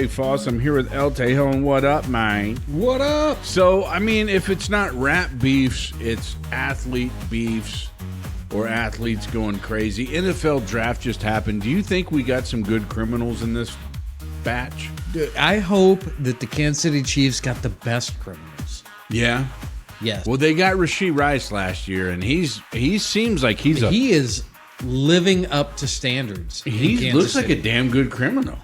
Trey Foss. I'm here with El Tejo, and what up, man? What up? So, I mean, if it's not rap beefs, it's athlete beefs or athletes going crazy. NFL draft just happened. Do you think we got some good criminals in this batch? Dude, I hope that the Kansas City Chiefs got the best criminals. Yeah? Yes. Well, they got Rashee Rice last year, and he seems like he is living up to standards. He looks like a damn good criminal.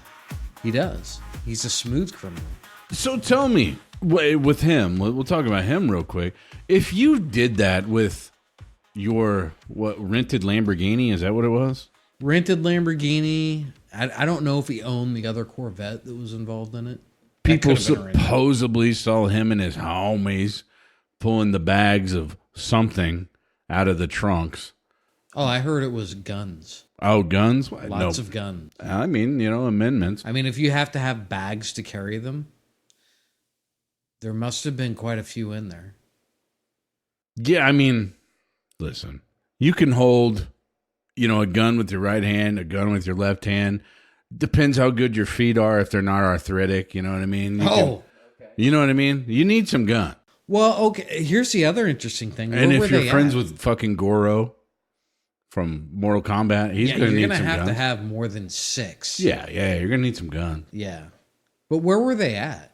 He does. He's a smooth criminal. So tell me, with him, we'll talk about him real quick. If you did that with your rented Lamborghini, is that what it was? Rented Lamborghini. I don't know if he owned the other Corvette that was involved in it. People supposedly saw him and his homies pulling the bags of something out of the trunks. Oh, I heard it was guns. Oh, guns? Lots of guns. I mean, amendments. I mean, if you have to have bags to carry them, there must have been quite a few in there. Yeah, I mean, listen, you can hold, a gun with your right hand, a gun with your left hand. Depends how good your feet are, if they're not arthritic, you know what I mean? You know what I mean? You need some gun. Well, okay, here's the other interesting thing. And if you're friends with fucking Goro from Mortal Kombat, he's going to need some guns. You're going to have to have more than 6. Yeah, you're going to need some guns. Yeah. But where were they at?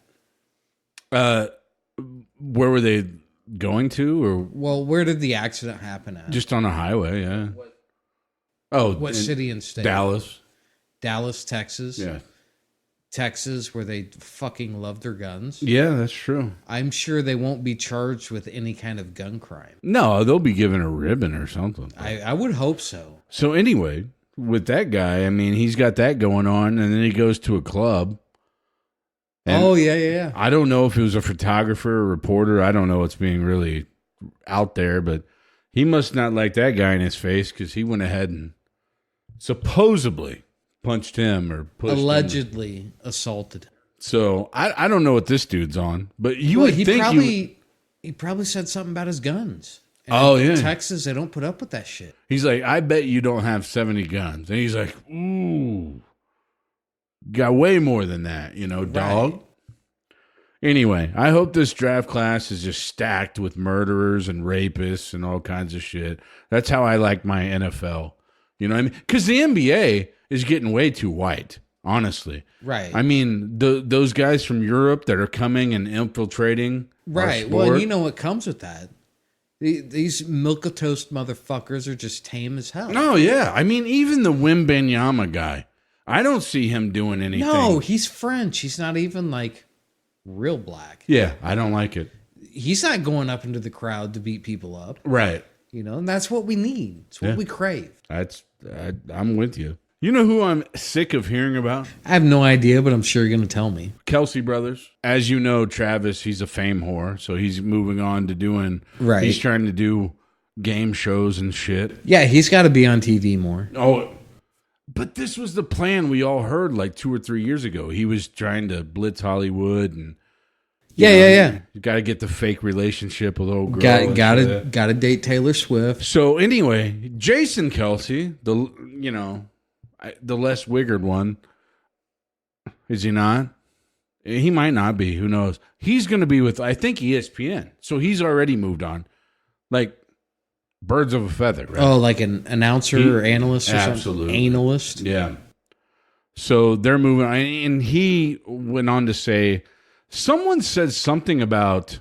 Where were they going to? Or where did the accident happen at? Just on a highway, yeah. What city and state? Dallas, Texas. Yeah. Texas, where they fucking love their guns. Yeah, that's true. I'm sure they won't be charged with any kind of gun crime. No, they'll be given a ribbon or something. I would hope so. So anyway, with that guy, I mean, he's got that going on, and then he goes to a club. Yeah. I don't know if he was a photographer or reporter. I don't know what's being really out there, but he must not like that guy in his face because he went ahead and supposedly punched him or pushed allegedly assaulted. So I don't know what this dude's on, but he probably said something about his guns. And in Texas, they don't put up with that shit. He's like, I bet you don't have 70 guns. And he's like, ooh, got way more than that, dog. Right. Anyway, I hope this draft class is just stacked with murderers and rapists and all kinds of shit. That's how I like my NFL. You know what I mean? Because the NBA is getting way too white, honestly. Right. I mean, those guys from Europe that are coming and infiltrating. Right. Well, you know what comes with that. These milquetoast motherfuckers are just tame as hell. Oh, yeah. I mean, even the Wimbenyama guy, I don't see him doing anything. No, he's French. He's not even like real black. Yeah, I don't like it. He's not going up into the crowd to beat people up. Right. And that's what we need. It's what we crave. I'm with you. You know who I'm sick of hearing about? I have no idea, but I'm sure you're going to tell me. Kelsey brothers. As you know, Travis, he's a fame whore, so he's moving on to doing... Right. He's trying to do game shows and shit. Yeah, he's got to be on TV more. Oh, but this was the plan we all heard like 2 or 3 years ago. He was trying to blitz Hollywood and... Yeah. You got to get the fake relationship with old girl. Got to date Taylor Swift. So anyway, Jason Kelsey, the less wiggered one, is he not? He might not be. Who knows? He's going to be with, I think, ESPN. So he's already moved on. Like birds of a feather, right? Oh, like an announcer or analyst or absolutely. Something? Analyst? Yeah. So they're moving on. And he went on to say, someone said something about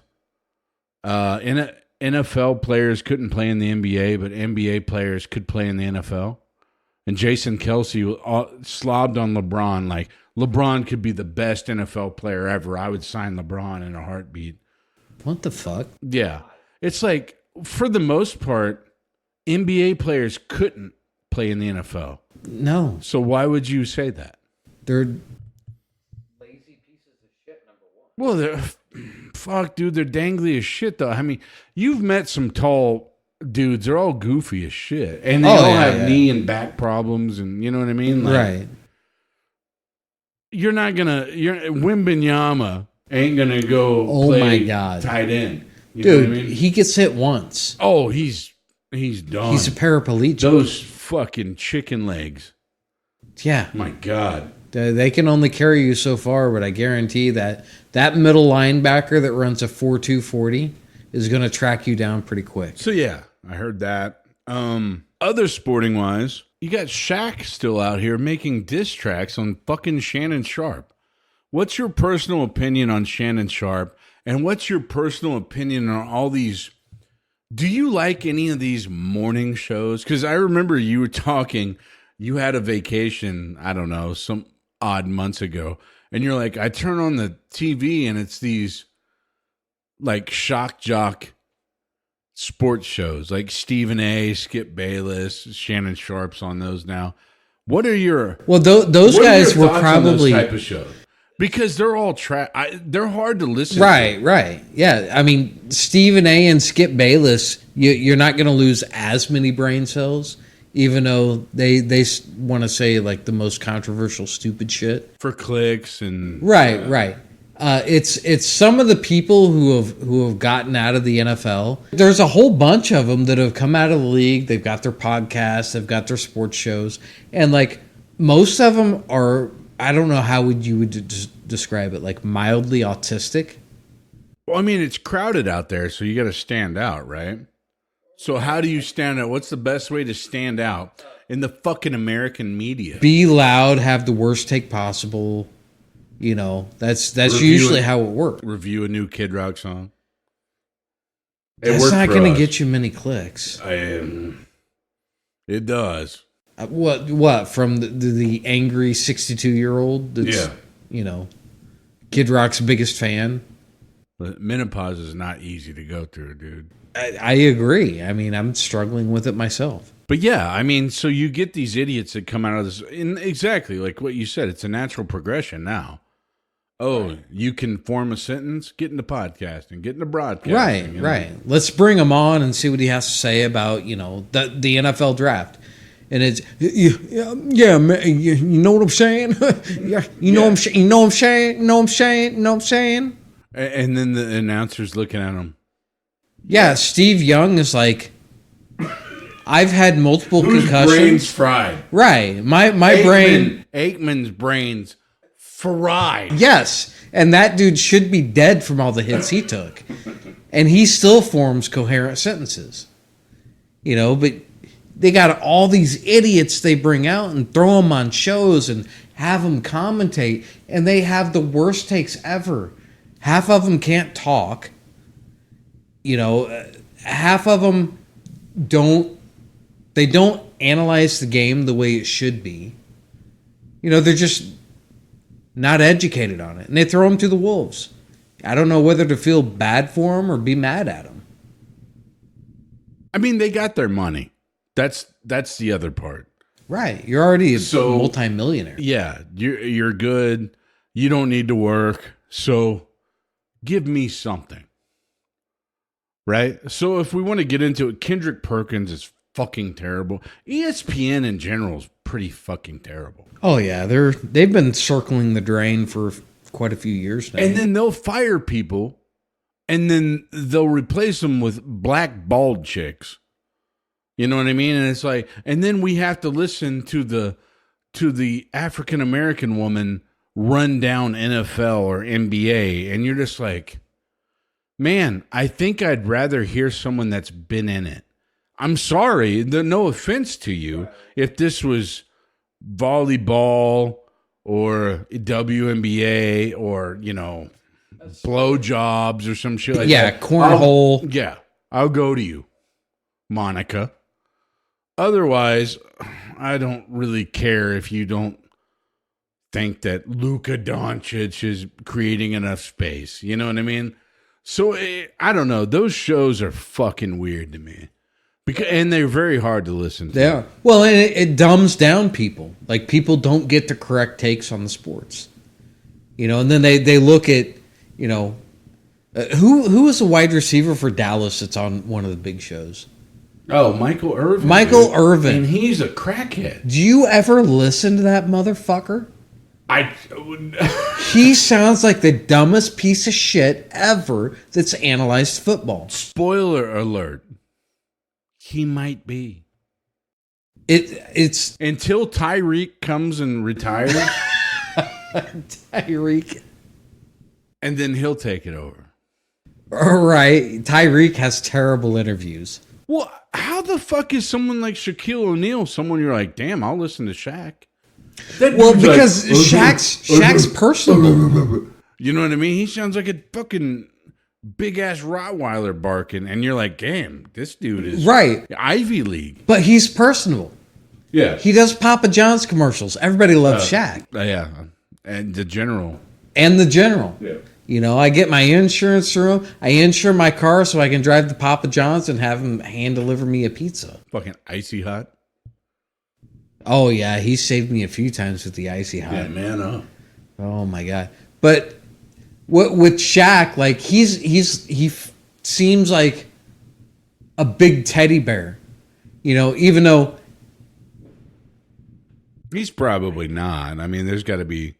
NFL players couldn't play in the NBA, but NBA players could play in the NFL. And Jason Kelsey slobbed on LeBron like, LeBron could be the best NFL player ever. I would sign LeBron in a heartbeat. What the fuck? Yeah. It's like, for the most part, NBA players couldn't play in the NFL. No. So why would you say that? They're lazy pieces of shit, number one. Well, they're dangly as shit, though. I mean, you've met some tall dudes. They're all goofy as shit. And they all have knee and back problems, and you know what I mean? Like, right. Wimbenyama ain't going to go play tight end. You know what I mean? He gets hit once. Oh, he's done. He's a paraplegic. Those fucking chicken legs. Yeah. My God. They can only carry you so far, but I guarantee that middle linebacker that runs a 4.2 40 is going to track you down pretty quick. So yeah, I heard that. Other sporting wise, you got Shaq still out here making diss tracks on fucking Shannon Sharp. What's your personal opinion on Shannon Sharp? And what's your personal opinion on all these? Do you like any of these morning shows? Because I remember you were talking, you had a vacation, I don't know, some odd months ago. And you're like, I turn on the TV and it's these like shock jock sports shows like Stephen A, Skip Bayless, Shannon Sharp's on those now. What are your those guys were thoughts on probably those type of shows? Because they're all they're hard to listen to. Right. Yeah, I mean Stephen A and Skip Bayless, you're not going to lose as many brain cells, even though they want to say like the most controversial stupid shit for clicks and right. It's some of the people who have gotten out of the NFL. There's a whole bunch of them that have come out of the league. They've got their podcasts, they've got their sports shows, and like most of them are, I don't know how you would describe it, like mildly autistic. Well, I mean, it's crowded out there, so you got to stand out, right? So how do you stand out? What's the best way to stand out in the fucking American media? Be loud, have the worst take possible. You know, that's usually how it works. Review a new Kid Rock song. That's not going to get you many clicks. It does. What from the angry 62-year-old? That's, you know, Kid Rock's biggest fan. But menopause is not easy to go through, dude. I agree. I mean, I'm struggling with it myself. But yeah, I mean, so you get these idiots that come out of this, exactly like what you said. It's a natural progression now. Oh, you can form a sentence, get into podcasting, get into broadcasting. Right. Let's bring him on and see what he has to say about, you know, the NFL draft. And it's, yeah, man, you know what I'm saying? You know what I'm saying? And then the announcer's looking at him. Yeah, Steve Young is like, I've had multiple concussions. Brains fried. Right. My brain. Aikman's brains fried. Yes. And that dude should be dead from all the hits he took. And he still forms coherent sentences. You know, but they got all these idiots they bring out and throw them on shows and have them commentate. And they have the worst takes ever. Half of them can't talk. You know, half of them don't analyze the game the way it should be. You know, they're just not educated on it. And they throw them to the wolves. I don't know whether to feel bad for them or be mad at them. I mean, they got their money. That's the other part. Right. You're already a multimillionaire. Yeah. You're good. You don't need to work. So give me something. Right? So if we want to get into it, Kendrick Perkins is fucking terrible. ESPN in general is pretty fucking terrible. Oh yeah, they've been circling the drain for quite a few years now. And then they'll fire people, and then they'll replace them with black bald chicks. You know what I mean? And it's like, and then we have to listen to the African American woman run down NFL or NBA, and you're just like, man, I think I'd rather hear someone that's been in it. I'm sorry, no offense to you, if this was volleyball or WNBA or, you know, blowjobs or some shit like that. Yeah, cornhole. I'll go to you, Monica. Otherwise, I don't really care if you don't think that Luka Doncic is creating enough space. You know what I mean? So, I don't know. Those shows are fucking weird to me. And they're very hard to listen to. Yeah. Well, and it dumbs down people. Like, people don't get the correct takes on the sports. You know, and then they look at, you know, who is the wide receiver for Dallas that's on one of the big shows? Oh, Michael Irvin. Irvin. And he's a crackhead. Do you ever listen to that motherfucker? I He sounds like the dumbest piece of shit ever that's analyzed football. Spoiler alert. He might be. It's until Tyreek comes and retires. Tyreek. And then he'll take it over. All right. Tyreek has terrible interviews. Well, how the fuck is someone like Shaquille O'Neal someone you're like, damn, I'll listen to Shaq? Well, because Shaq's personal. You know what I mean? He sounds like a fucking big ass Rottweiler barking, and you're like, damn, this dude is Right. Ivy League. But he's personable. Yeah. He does Papa John's commercials. Everybody loves Shaq. Yeah. And the general. And the general. Yeah. You know, I get my insurance through him. I insure my car so I can drive to Papa John's and have him hand deliver me a pizza. Fucking icy hot. Oh, yeah. He saved me a few times with the icy hot. Yeah, man up. Oh, my God. But with Shaq, like, he seems like a big teddy bear. You know, even though... He's probably not. I mean, there's got to be...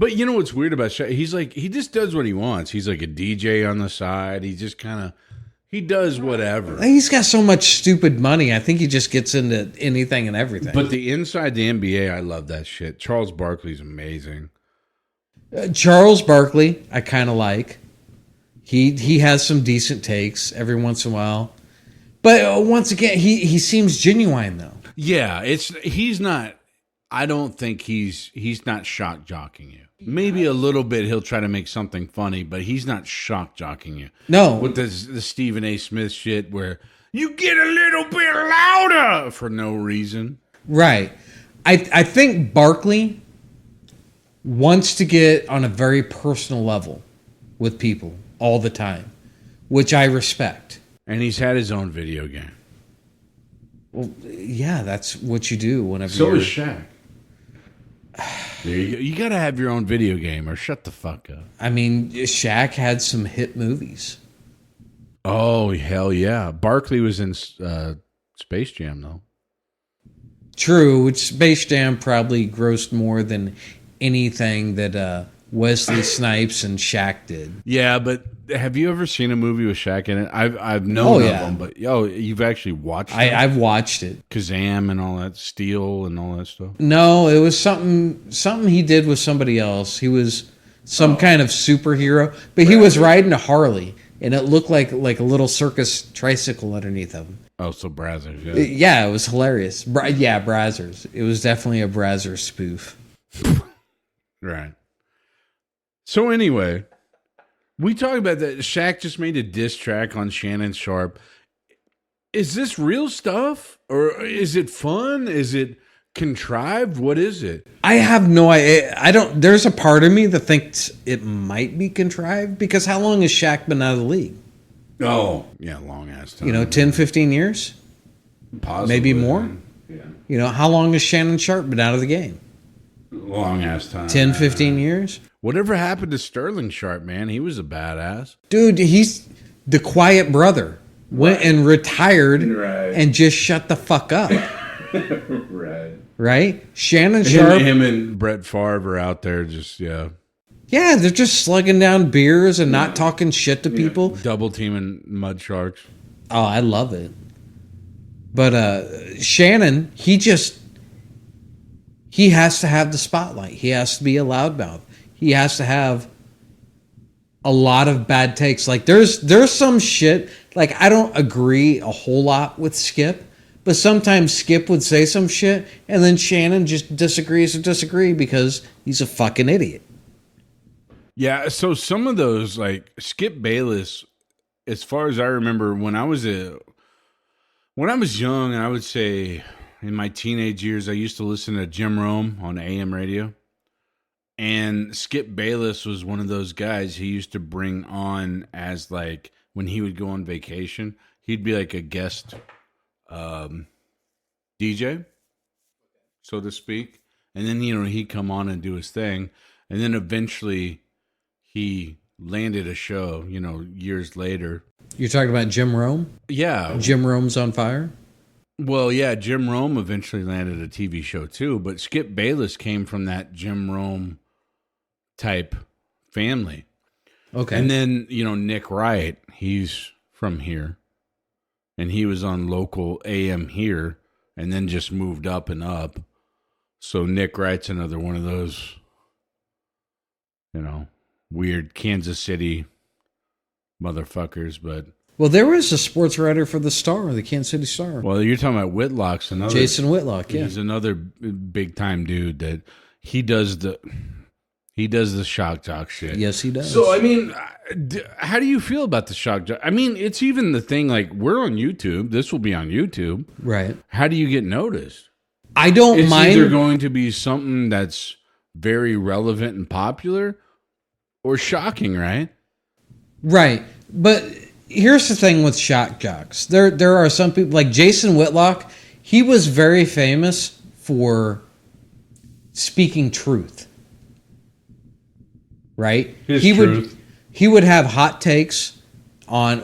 But you know what's weird about Shaq? He's like, he just does what he wants. He's like a DJ on the side. He just kind of, he does whatever. He's got so much stupid money. I think he just gets into anything and everything. But the inside the NBA, I love that shit. Charles Barkley's amazing. Charles Barkley, I kind of like. He has some decent takes every once in a while. But once again, he seems genuine, though. Yeah, he's not, I don't think he's not shock jocking you. Maybe a little bit he'll try to make something funny, but he's not shock jocking you. No. With the Stephen A. Smith shit where you get a little bit louder for no reason. Right. I think Barkley wants to get on a very personal level with people all the time, which I respect. And he's had his own video game. Well, yeah, that's what you do whenever So you're... is Shaq. There you go. You got to have your own video game or shut the fuck up. I mean, Shaq had some hit movies. Oh, hell yeah. Barkley was in Space Jam, though. True, which Space Jam probably grossed more than anything that Wesley Snipes and Shaq did. Yeah, but have you ever seen a movie with Shaq in it? I've known of them, but you've actually watched it? I've watched it. Kazam and all that, Steel and all that stuff. No, it was something he did with somebody else. He was some kind of superhero, but he was riding a Harley, and it looked like a little circus tricycle underneath of him. Oh, so Brazzers, yeah. Yeah, it was hilarious. Yeah, Brazzers. It was definitely a Brazzers spoof. Right. So anyway, we talk about that. Shaq just made a diss track on Shannon Sharp. Is this real stuff? Or is it fun? Is it contrived? What is it? I have no idea. There's a part of me that thinks it might be contrived, because how long has Shaq been out of the league? Oh, yeah, long ass time. 10, 15 years? Possibly. Maybe more? Yeah. How long has Shannon Sharp been out of the game? Long ass time. 10, 15 years? Whatever happened to Sterling Sharp, man? He was a badass. Dude, he's the quiet brother. Went and retired and just shut the fuck up. Right? Shannon Sharp. Him and Brett Favre are out there just, yeah. Yeah, they're just slugging down beers and not talking shit to people. Double teaming mud sharks. Oh, I love it. But Shannon, he has to have the spotlight. He has to be a loudmouth. He has to have a lot of bad takes. Like there's some shit, like I don't agree a whole lot with Skip, but sometimes Skip would say some shit and then Shannon just disagrees because he's a fucking idiot. Yeah, so some of those, like Skip Bayless, as far as I remember, when I was young, I would say in my teenage years, I used to listen to Jim Rome on AM radio. And Skip Bayless was one of those guys he used to bring on as like when he would go on vacation, he'd be like a guest DJ, so to speak. And then, he'd come on and do his thing. And then eventually he landed a show, years later. You're talking about Jim Rome? Yeah. Jim Rome's on fire? Well, yeah, Jim Rome eventually landed a TV show too, but Skip Bayless came from that Jim Rome type family. Okay. And then, Nick Wright, he's from here. And he was on local AM here and then just moved up and up. So Nick Wright's another one of those weird Kansas City motherfuckers. But Well, there was a sports writer for the Star, the Kansas City Star. well, you're talking about Whitlock's another Jason Whitlock, yeah. He's another big time dude that he does the shock jock shit. Yes, he does. So I mean, how do you feel about the shock jock? I mean, it's even the thing like we're on YouTube. This will be on YouTube, right. How do you get noticed? I don't It's mind. either going to be something that's very relevant and popular, or shocking, right? Right. But here's the thing with shock jocks. There are some people like Jason Whitlock. He was very famous for speaking truth. Right? He would have hot takes on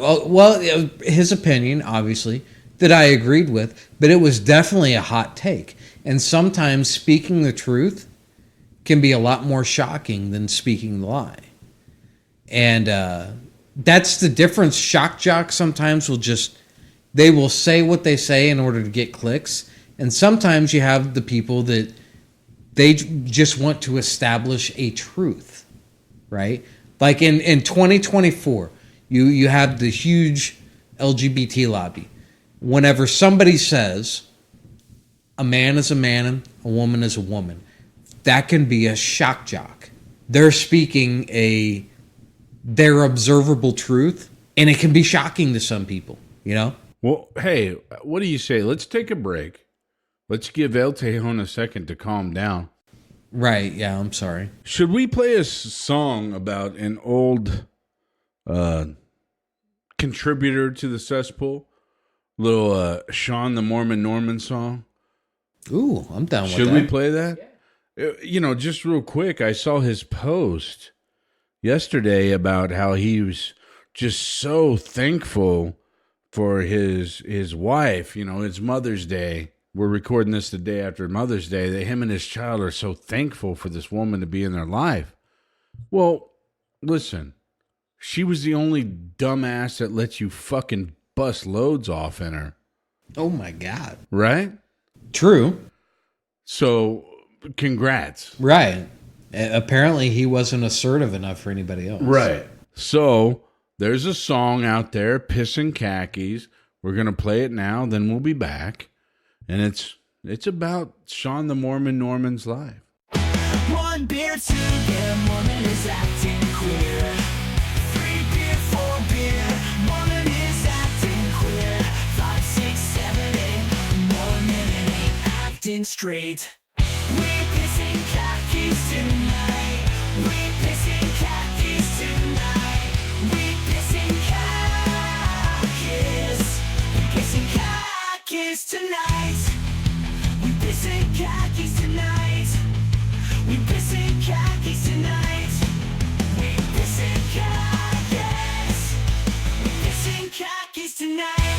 his opinion, obviously, that I agreed with, but it was definitely a hot take. And sometimes speaking the truth can be a lot more shocking than speaking the lie. And that's the difference. Shock jocks sometimes they will say what they say in order to get clicks. And sometimes you have the people that they just want to establish a truth, right? Like in 2024, you have the huge LGBT lobby. Whenever somebody says a man is a man, a woman is a woman, that can be a shock jock. They're speaking their observable truth, and it can be shocking to some people, Well, hey, what do you say? Let's take a break. Let's give El Tejon a second to calm down. Right, yeah, I'm sorry. Should we play a song about an old contributor to the Cesspool? Little Sean the Mormon Norman song? Ooh, I'm down with that. Should we play that? Yeah. Just real quick, I saw his post yesterday about how he was just so thankful for his wife. It's Mother's Day. We're recording this the day after Mother's Day. That him and his child are so thankful for this woman to be in their life. Well, listen, she was the only dumbass that lets you fucking bust loads off in her. Oh my God. Right? True. So, congrats. Right. Apparently he wasn't assertive enough for anybody else. Right. So, there's a song out there, Pissin' Khakis. We're going to play it now, then we'll be back. And it's about Sean the Mormon Norman's life. One beer, two beer, Mormon is acting queer. 3 beer, 4 beer, Mormon is acting queer. 5, 6, 7, 8, Mormon ain't acting straight. We pissing khakis tonight. We pissing khakis tonight. We pissing khakis. We pissing khakis tonight. We pissing khakis tonight. We pissing khakis tonight. We pissing khakis. We pissing khakis tonight.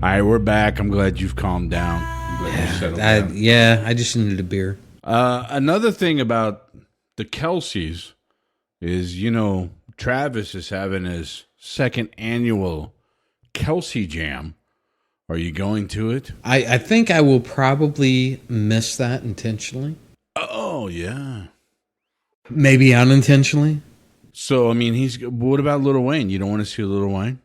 All right, we're back. I'm glad you've calmed down. I'm glad you settled down. I just needed a beer. Another thing about the Kelseys is, Travis is having his second annual Kelsey Jam. Are you going to it? I think I will probably miss that intentionally. Oh, yeah. Maybe unintentionally. So I mean, what about Lil Wayne? You don't want to see Lil Wayne?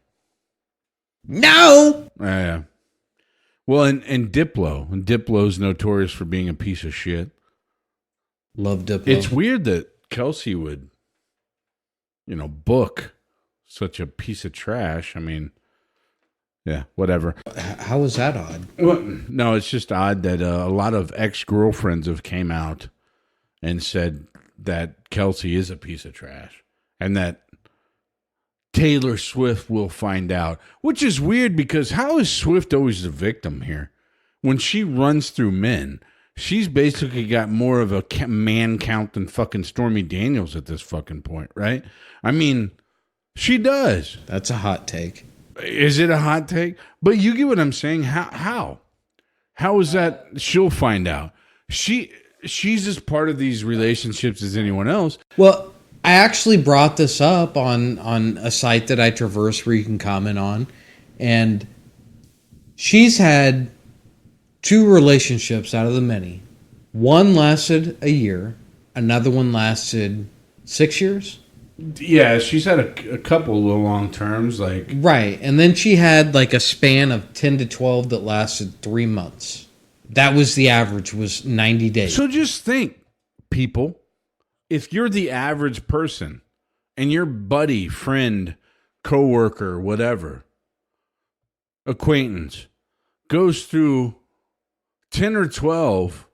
No. Yeah. Well, and Diplo's notorious for being a piece of shit. Love Diplo. It's weird that Kelsey would, book such a piece of trash. I mean, yeah, whatever. How was that odd? Well, no, it's just odd that a lot of ex-girlfriends have came out and said that Kelsey is a piece of trash and that Taylor Swift will find out, which is weird because how is Swift always the victim here? When she runs through men, she's basically got more of a man count than fucking Stormy Daniels at this fucking point, right? I mean, she does. That's a hot take. Is it a hot take? But you get what I'm saying. How is that? She'll find out. She's as part of these relationships as anyone else. Well, I actually brought this up on a site that I traverse where you can comment on, and she's had 2 relationships out of the many. One lasted a year, another one lasted 6 years. Yeah, she's had a couple of long terms, like Right, and then she had like a span of 10 to 12 that lasted 3 months. That was the average, was 90 days. So just think, people, if you're the average person and your buddy, friend, coworker, whatever, acquaintance goes through 10 or 12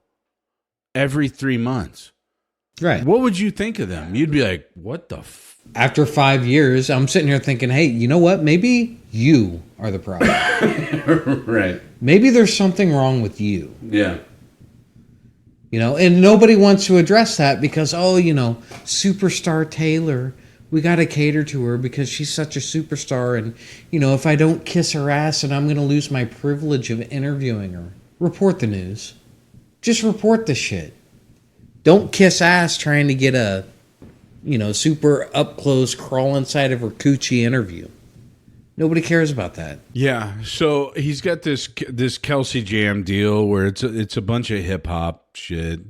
every 3 months, Right. what would you think of them? You'd be like, what the After 5 years, I'm sitting here thinking, hey, you know what? Maybe you are the problem. Right. Maybe there's something wrong with you. Yeah. And nobody wants to address that because, superstar Taylor, we got to cater to her because she's such a superstar. And, if I don't kiss her ass and I'm going to lose my privilege of interviewing her, report the news. Just report the shit. Don't kiss ass trying to get a, super up close crawl inside of her coochie interview. Nobody cares about that. Yeah, so he's got this Kelsey Jam deal where it's a bunch of hip hop shit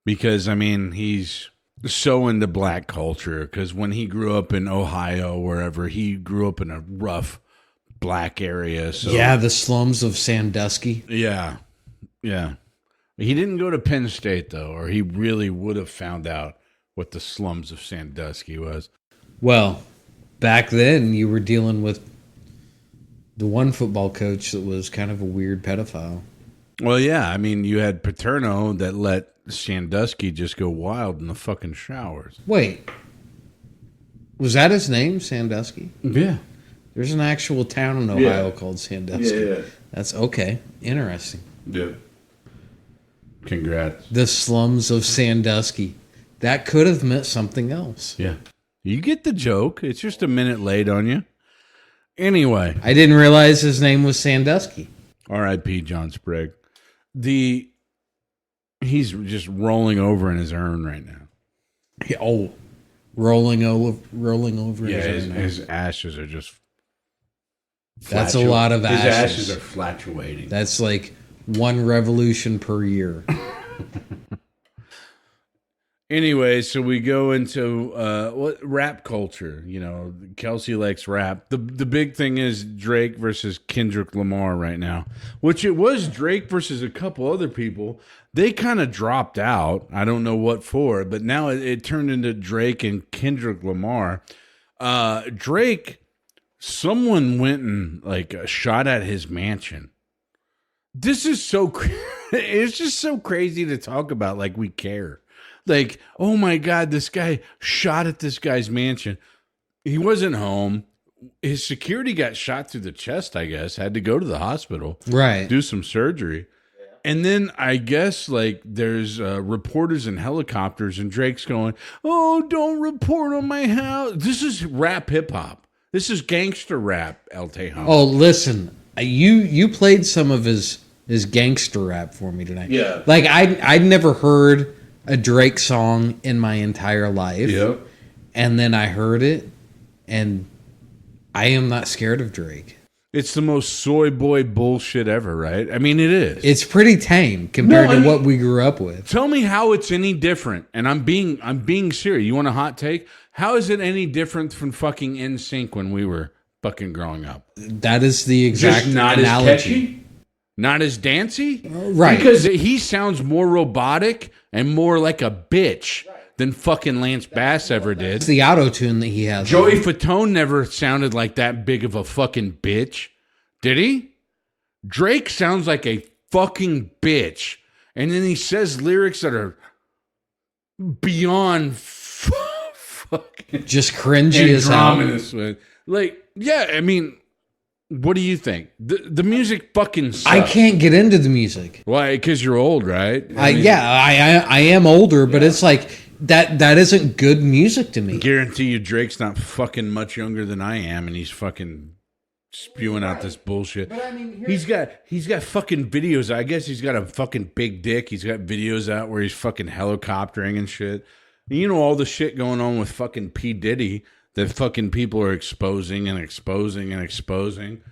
because I mean he's so into black culture because when he grew up in Ohio, wherever he grew up in a rough black area. So Yeah, the slums of Sandusky. yeah. He didn't go to Penn State though, or he really would have found out what the slums of Sandusky was. Well, back then you were dealing with the one football coach that was kind of a weird pedophile. Well, yeah, I mean, you had Paterno that let Sandusky just go wild in the fucking showers. Wait, was that his name, Sandusky? Yeah. There's an actual town in Ohio called Sandusky. Yeah. That's okay. Interesting. Yeah. Congrats. The slums of Sandusky. That could have meant something else. Yeah. You get the joke. It's just a minute late on you. Anyway. I didn't realize his name was Sandusky. R.I.P. John Sprague. He's just rolling over in his urn right now. Rolling over. Yeah, his urn. his ashes are just. That's a lot of ashes. His ashes are flatulating. That's like one revolution per year. Anyway, so we go into what rap culture. Kelsey likes rap. The big thing is Drake versus Kendrick Lamar right now, which it was Drake versus a couple other people. They kind of dropped out. I don't know what for, but now it turned into Drake and Kendrick Lamar. Drake, someone went and shot at his mansion. This is so it's just so crazy to talk about. Like we care. Like, oh my God, this guy shot at this guy's mansion. He wasn't home. His security got shot through the chest, I guess. Had to go to the hospital. Right. Do some surgery. Yeah. And then I guess there's reporters and helicopters and Drake's going, oh, don't report on my house. This is rap hip hop. This is gangster rap, El Tejon. Oh, listen, you played some of his gangster rap for me tonight. Yeah. I'd never heard a Drake song in my entire life. Yep. And then I heard it, and I am not scared of Drake. It's the most soy boy bullshit ever, right? I mean, it is. It's pretty tame compared to what we grew up with. Tell me how it's any different. And I'm being serious. You want a hot take? How is it any different from fucking NSYNC when we were fucking growing up? That is the exact Just not analogy. as catchy? Not as dancey? Right. Because he sounds more robotic and more like a bitch than fucking Lance Bass ever did. It's the auto-tune that he has. Joey Fatone never sounded like that big of a fucking bitch. Did he? Drake sounds like a fucking bitch. And then he says lyrics that are beyond fucking just cringy as hell. androgynous. Like, yeah, I mean, what do you think? The music fucking sucks. I can't get into the music. Why? Because you're old, right? I am older, but it's like that isn't good music to me. Guarantee you Drake's not fucking much younger than I am, and he's fucking spewing out this bullshit. But I mean, he's got fucking videos. I guess he's got a fucking big dick. He's got videos out where he's fucking helicoptering and shit. And you know all the shit going on with fucking P. Diddy that fucking people are exposing and exposing and exposing.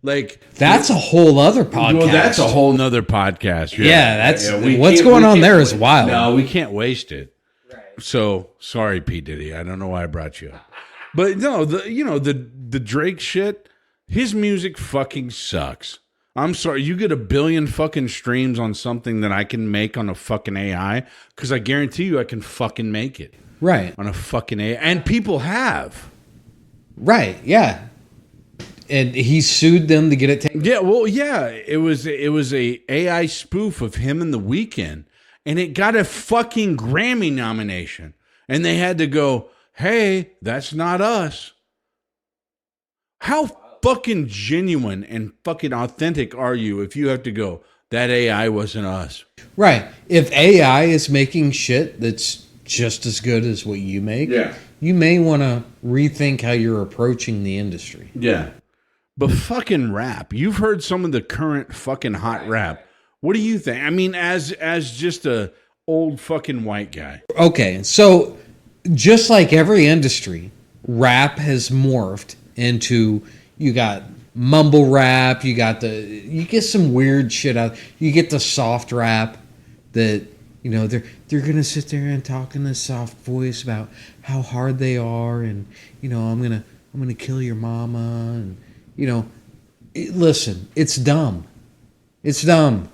Like, that's a whole other podcast. Well, that's a whole nother podcast. Yeah, what's going on there is wild. No, we can't waste it. Right. So sorry, P. Diddy. I don't know why I brought you up. But no, the Drake shit, his music fucking sucks. I'm sorry. You get 1 billion fucking streams on something that I can make on a fucking AI, because I guarantee you I can fucking make it. Right. On a fucking AI. And people have. Right, yeah. And he sued them to get it taken. Yeah, well, yeah. It was a AI spoof of him and The Weeknd, and it got a fucking Grammy nomination. And they had to go, hey, that's not us. How fucking genuine and fucking authentic are you if you have to go, that AI wasn't us? Right. If AI is making shit that's just as good as what you make, you may want to rethink how you're approaching the industry. Yeah. But fucking rap. You've heard some of the current fucking hot rap. What do you think? I mean, as just a old fucking white guy. Okay, so just like every industry, rap has morphed into, you got mumble rap, you get some weird shit out. You get the soft rap that, you know, they're gonna sit there and talk in this soft voice about how hard they are, and, you know, I'm gonna kill your mama, and, you know, listen, it's dumb. It's dumb.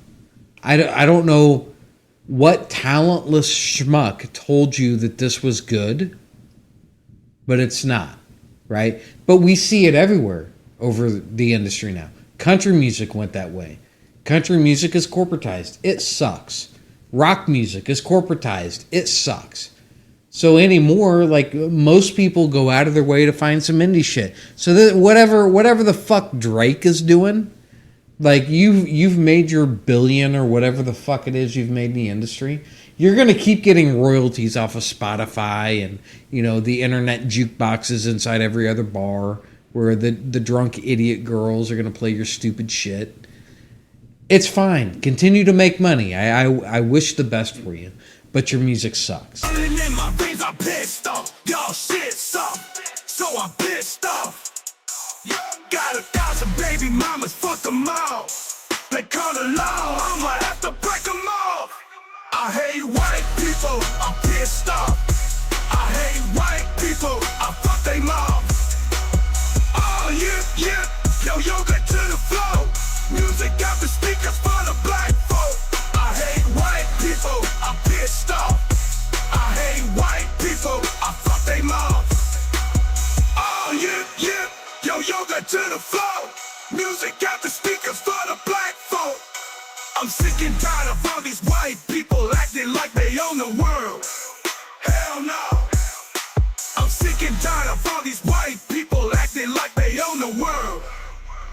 I don't know what talentless schmuck told you that this was good, but it's not, right? But we see it everywhere over the industry now. Country music went that way. Country music is corporatized. It sucks. Rock music is corporatized. It sucks. So anymore, like, most people go out of their way to find some indie shit. So that whatever the fuck Drake is doing, like, you've made your billion or whatever the fuck it is you've made in the industry. You're gonna keep getting royalties off of Spotify and, you know, the internet jukeboxes inside every other bar where the drunk idiot girls are gonna play your stupid shit. It's fine. Continue to make money. I wish the best for you, but your music sucks. In my veins, I'm pissed off. Y'all shit soft, so I'm pissed off. Got 1,000 baby mamas, fuck them all. They call the law, I'ma have to break them off. I hate white people, I'm pissed off. I hate white people, I fuck they mom. Oh yeah, yo yoga to the flow. Music got the speakers for the black folk. I hate white people, I'm pissed off. I hate white people, I fuck they mom. Oh yeah, yo yoga to the flow. Music got the speakers for the black folk. I'm sick and tired of all these white people acting like they own the world. Hell no. I'm sick and tired of all these white people acting like they own the world.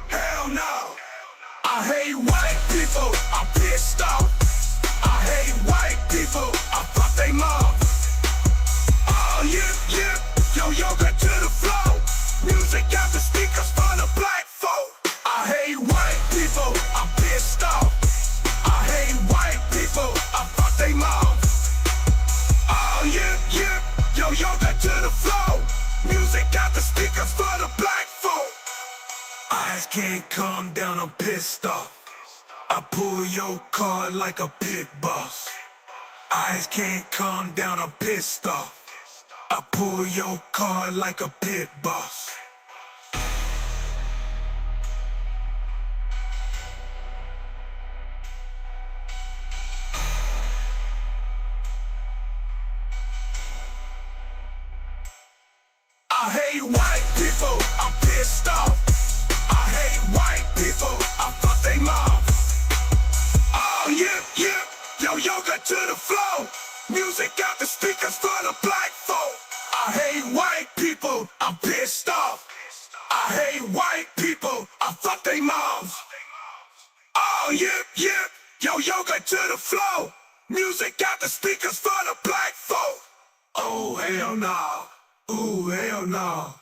Hell no. I hate white people, I'm pissed off. I hate white people, I fuck they mom. Oh yeah, yo yoga to the flow. Music got the speakers for the black folk. I hate white people, I'm pissed off. I hate white people, I fuck they mom. Oh yeah, yo yoga to the flow. Music got the speakers for the black folk. I can't calm down, I'm pissed off. I pull your card like a pit boss. Eyes can't calm down, I'm pissed off. I pull your card like a pit boss. I hate white people, I'm pissed off. I hate white people, I fuck they mom. Oh yeah, yeah, yo yoga to the flow. Music out the speakers for the black folk. I hate white people, I'm pissed off. I hate white people, I fuck they moms. Oh yeah, yeah, yo yoga to the flow. Music out the speakers for the black folk. Oh hell no, ooh hell no.